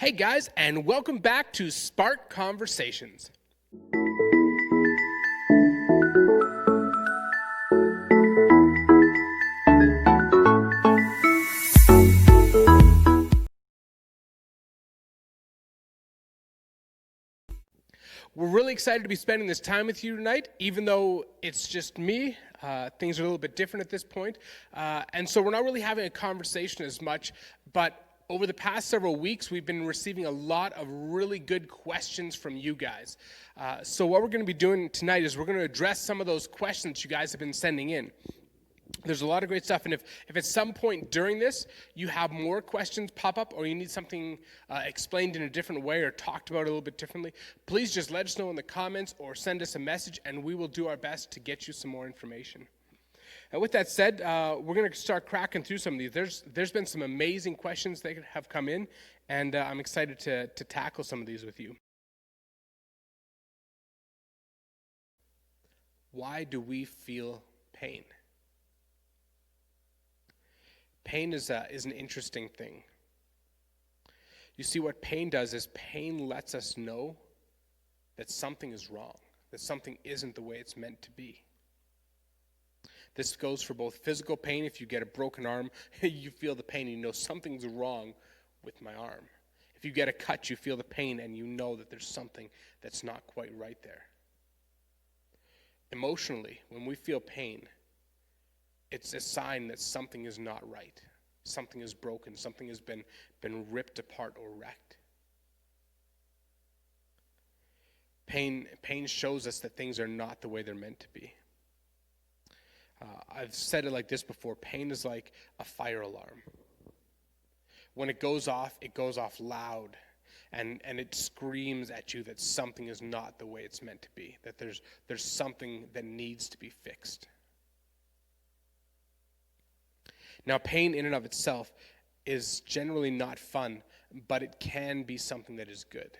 Hey guys, and welcome back to Spark Conversations. We're really excited to be spending this time with you tonight, even though it's just me. Things are a little bit different at this point. And so we're not really having a conversation as much, but over the past several weeks, we've been receiving a lot of really good questions from you guys. So what we're going to be doing tonight is we're going to address some of those questions you guys have been sending in. There's a lot of great stuff, and if at some point during this you have more questions pop up or you need something explained in a different way or talked about a little bit differently, please just let us know in the comments or send us a message, and we will do our best to get you some more information. And with that said, we're going to start cracking through some of these. There's been some amazing questions that have come in, and I'm excited to tackle some of these with you. Why do we feel pain? Pain is an interesting thing. You see, what pain does is pain lets us know that something is wrong, that something isn't the way it's meant to be. This goes for both physical pain. If you get a broken arm, you feel the pain and you know something's wrong with my arm. If you get a cut, you feel the pain and you know that there's something that's not quite right there. Emotionally, when we feel pain, it's a sign that something is not right. Something is broken. Something has been ripped apart or wrecked. Pain shows us that things are not the way they're meant to be. I've said it like this before. Pain is like a fire alarm. When it goes off loud, and it screams at you that something is not the way it's meant to be, that there's something that needs to be fixed. Now, pain in and of itself is generally not fun, but it can be something that is good.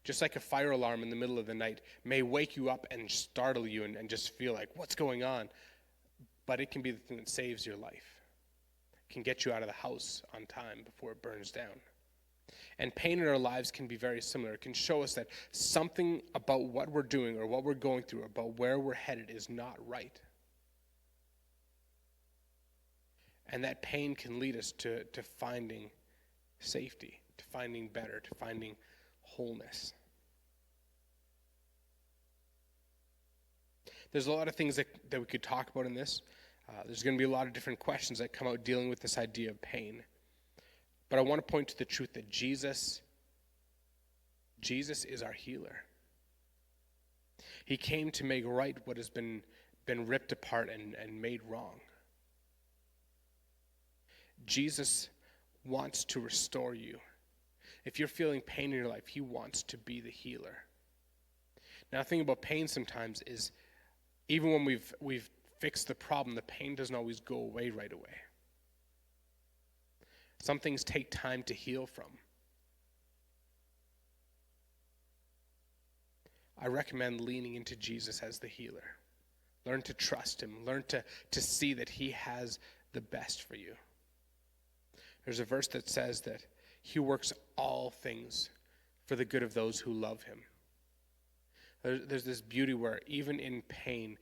Just like a fire alarm in the middle of the night may wake you up and startle you and just feel like, what's going on? But it can be the thing that saves your life. It can get you out of the house on time before it burns down. And pain in our lives can be very similar. It can show us that something about what we're doing or what we're going through, about where we're headed, is not right. And that pain can lead us to finding safety, to finding better, to finding wholeness. There's a lot of things that we could talk about in this. There's going to be a lot of different questions that come out dealing with this idea of pain. But I want to point to the truth that Jesus is our healer. He came to make right what has been ripped apart and made wrong. Jesus wants to restore you. If you're feeling pain in your life, he wants to be the healer. Now, the thing about pain sometimes is even when we've fixed the problem, the pain doesn't always go away right away. Some things take time to heal from. I recommend leaning into Jesus as the healer. Learn to trust him. Learn to see that he has the best for you. There's a verse that says that he works all things for the good of those who love him. There's this beauty where even in pain,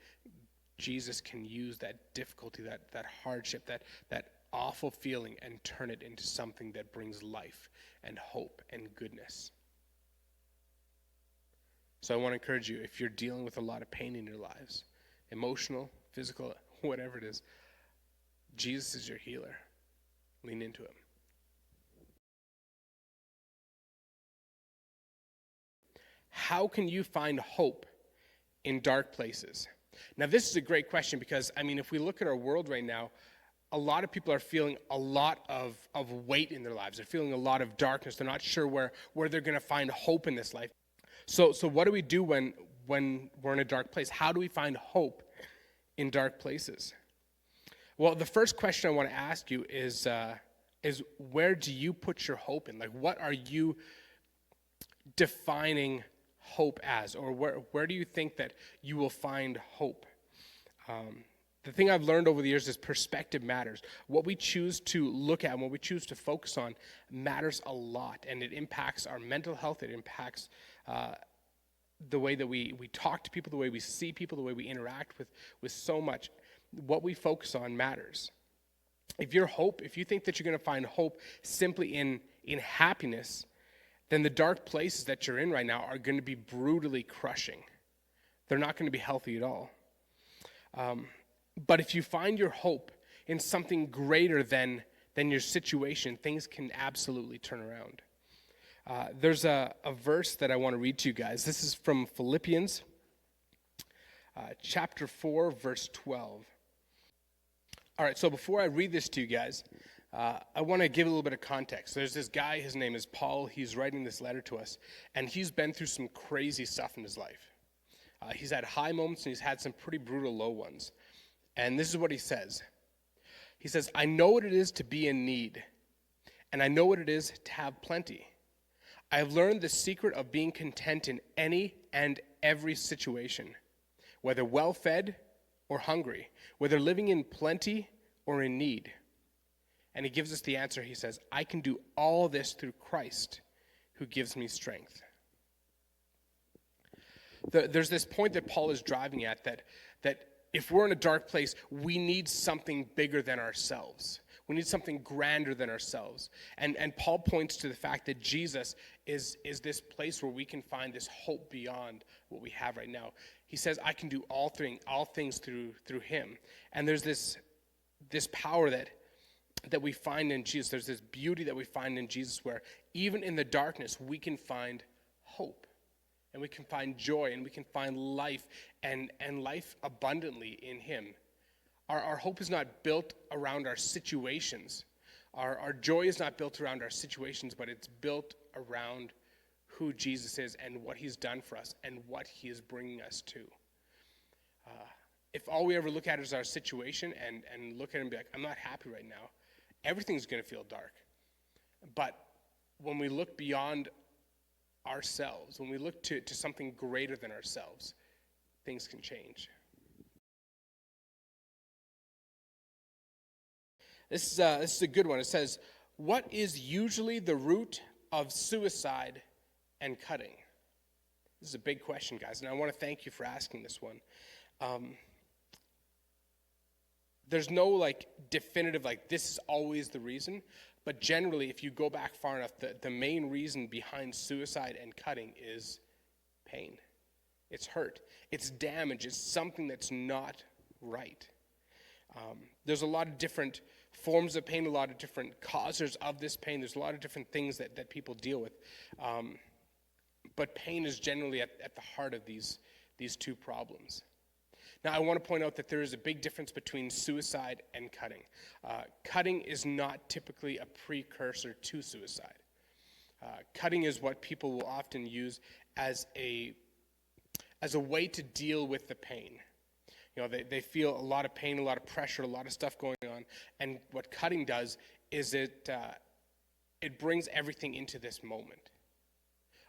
Jesus can use that difficulty, that hardship, that awful feeling, and turn it into something that brings life and hope and goodness. So I want to encourage you, if you're dealing with a lot of pain in your lives, emotional, physical, whatever it is, Jesus is your healer. Lean into him. How can you find hope in dark places? Now, this is a great question because, if we look at our world right now, a lot of people are feeling a lot of weight in their lives. They're feeling a lot of darkness. They're not sure where they're going to find hope in this life. So what do we do when we're in a dark place? How do we find hope in dark places? Well, the first question I want to ask you is where do you put your hope in? Like, what are you defining hope as? Or where do you think that you will find hope? The thing I've learned over the years is perspective matters. What we choose to look at and what we choose to focus on matters a lot, and it impacts our mental health. It impacts the way that we talk to people, the way we see people, the way we interact with so much. What we focus on matters. If you think that you're going to find hope simply in happiness, then the dark places that you're in right now are going to be brutally crushing. They're not going to be healthy at all. But if you find your hope in something greater than your situation, things can absolutely turn around. There's a verse that I want to read to you guys. This is from Philippians chapter 4, verse 12. All right, so before I read this to you guys, I want to give a little bit of context. There's this guy, his name is Paul. He's writing this letter to us, and he's been through some crazy stuff in his life. He's had high moments, and he's had some pretty brutal low ones. And this is what he says. He says, I know what it is to be in need, and I know what it is to have plenty. I have learned the secret of being content in any and every situation, whether well-fed or hungry, whether living in plenty or in need. And he gives us the answer. He says, I can do all this through Christ who gives me strength. There's this point that Paul is driving at that if we're in a dark place, we need something bigger than ourselves. We need something grander than ourselves. And Paul points to the fact that Jesus is this place where we can find this hope beyond what we have right now. He says, I can do all things through him. And there's this power that we find in Jesus. There's this beauty that we find in Jesus where even in the darkness, we can find hope. And we can find joy, and we can find life, and life abundantly in him. Our hope is not built around our situations. Our joy is not built around our situations, but it's built around who Jesus is and what he's done for us and what he is bringing us to. If all we ever look at is our situation and look at it and be like, I'm not happy right now, everything's going to feel dark. But when we look beyond ourselves, when we look to something greater than ourselves, things can change. This is a good one. It says, what is usually the root of suicide and cutting? This is a big question, guys, and I want to thank you for asking this one. There's no definitive, this is always the reason, but generally, if you go back far enough, the main reason behind suicide and cutting is pain. It's hurt. It's damage. It's something that's not right. There's a lot of different forms of pain, a lot of different causes of this pain. There's a lot of different things that people deal with. But pain is generally at the heart of these two problems. Now, I want to point out that there is a big difference between suicide and cutting. Cutting is not typically a precursor to suicide. Cutting is what people will often use as a way to deal with the pain. You know, they feel a lot of pain, a lot of pressure, a lot of stuff going on, and what cutting does is it brings everything into this moment.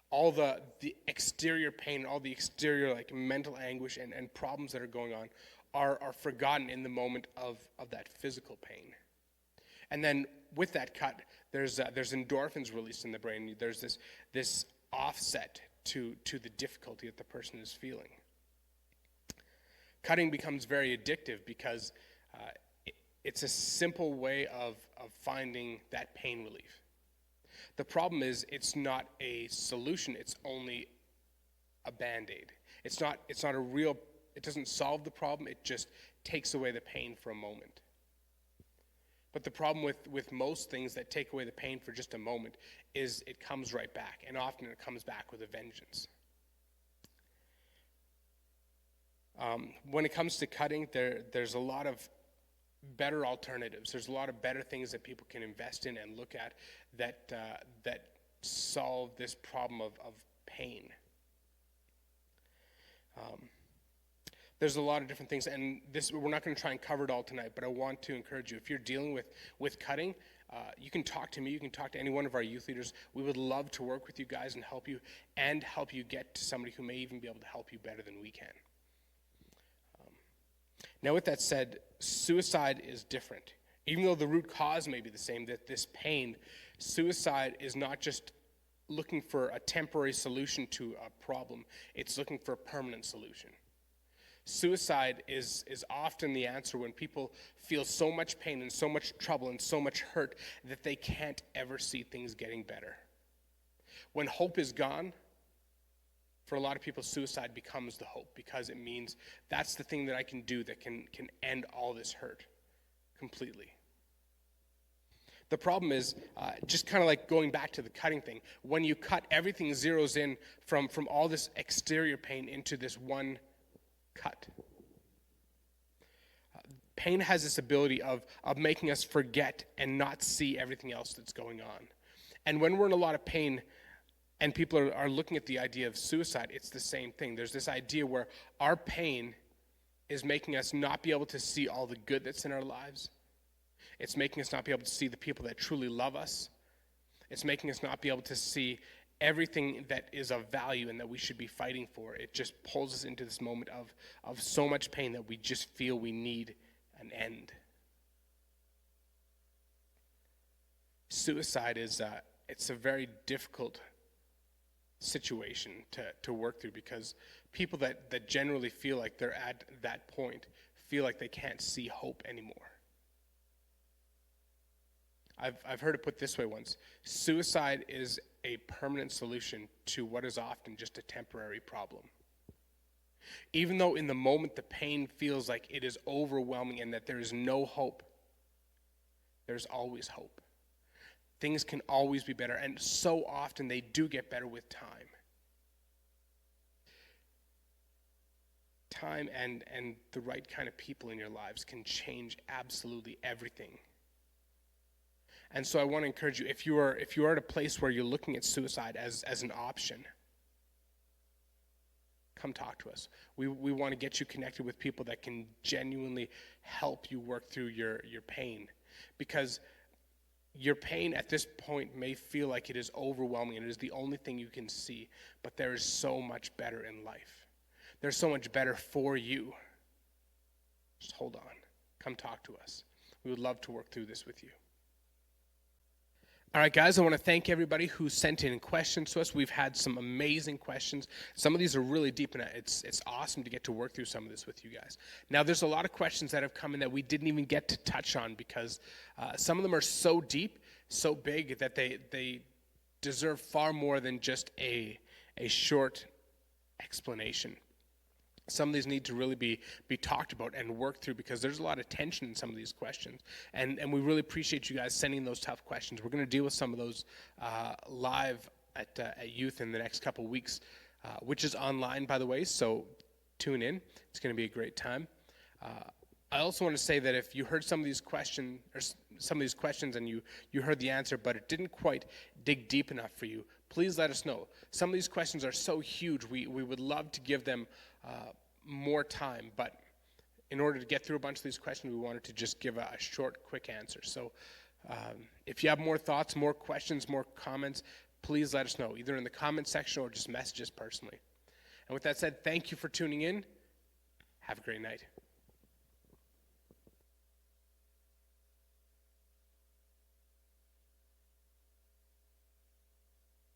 All the exterior pain, all the exterior mental anguish and problems that are going on are forgotten in the moment of that physical pain. And then with that cut, there's endorphins released in the brain. There's this offset to the difficulty that the person is feeling. Cutting becomes very addictive because it's a simple way of finding that pain relief. The problem is it's not a solution, it's only a Band-Aid. It's not a real, it doesn't solve the problem, it just takes away the pain for a moment. But the problem with most things that take away the pain for just a moment is it comes right back, and often it comes back with a vengeance. When it comes to cutting, there's a lot of better alternatives. There's a lot of better things that people can invest in and look at that solve this problem of pain. There's a lot of different things, and we're not going to try and cover it all tonight, but I want to encourage you. If you're dealing with cutting, you can talk to me, you can talk to any one of our youth leaders. We would love to work with you guys and help you get to somebody who may even be able to help you better than we can. Now, with that said, suicide is different. Even though the root cause may be the same, that this pain, suicide is not just looking for a temporary solution to a problem, it's looking for a permanent solution. Suicide is often the answer when people feel so much pain and so much trouble and so much hurt that they can't ever see things getting better. When hope is gone, for a lot of people, suicide becomes the hope, because it means that's the thing that I can do that can end all this hurt completely. The problem is, just kind of like going back to the cutting thing, when you cut, everything zeroes in from all this exterior pain into this one cut. Pain has this ability of making us forget and not see everything else that's going on. And when we're in a lot of pain and people are looking at the idea of suicide, it's the same thing. There's this idea where our pain is making us not be able to see all the good that's in our lives. It's making us not be able to see the people that truly love us. It's making us not be able to see everything that is of value and that we should be fighting for. It just pulls us into this moment of so much pain that we just feel we need an end. Suicide is it's a very difficult situation to work through, because people that generally feel like they're at that point feel like they can't see hope anymore. I've heard it put this way once: suicide is a permanent solution to what is often just a temporary problem. Even though in the moment the pain feels like it is overwhelming and that there is no hope, there's always hope. Things can always be better, and so often they do get better with time. Time and the right kind of people in your lives can change absolutely everything. And so I want to encourage you, if you are at a place where you're looking at suicide as an option, come talk to us. We want to get you connected with people that can genuinely help you work through your pain, because your pain at this point may feel like it is overwhelming and it is the only thing you can see, but there is so much better in life. There's so much better for you. Just hold on. Come talk to us. We would love to work through this with you. All right, guys, I want to thank everybody who sent in questions to us. We've had some amazing questions. Some of these are really deep, and it's awesome to get to work through some of this with you guys. Now, there's a lot of questions that have come in that we didn't even get to touch on, because some of them are so deep, so big, that they deserve far more than just a short explanation. Some of these need to really be talked about and worked through, because there's a lot of tension in some of these questions. And we really appreciate you guys sending those tough questions. We're going to deal with some of those live at Youth in the next couple weeks, which is online, by the way, so tune in. It's going to be a great time. I also want to say that if you heard some of these questions and you heard the answer, but it didn't quite dig deep enough for you, please let us know. Some of these questions are so huge, we would love to give them more time, but in order to get through a bunch of these questions, we wanted to just give a short, quick answer. So if you have more thoughts, more questions, more comments, please let us know, either in the comment section or just message us personally. And with that said, thank you for tuning in. Have a great night.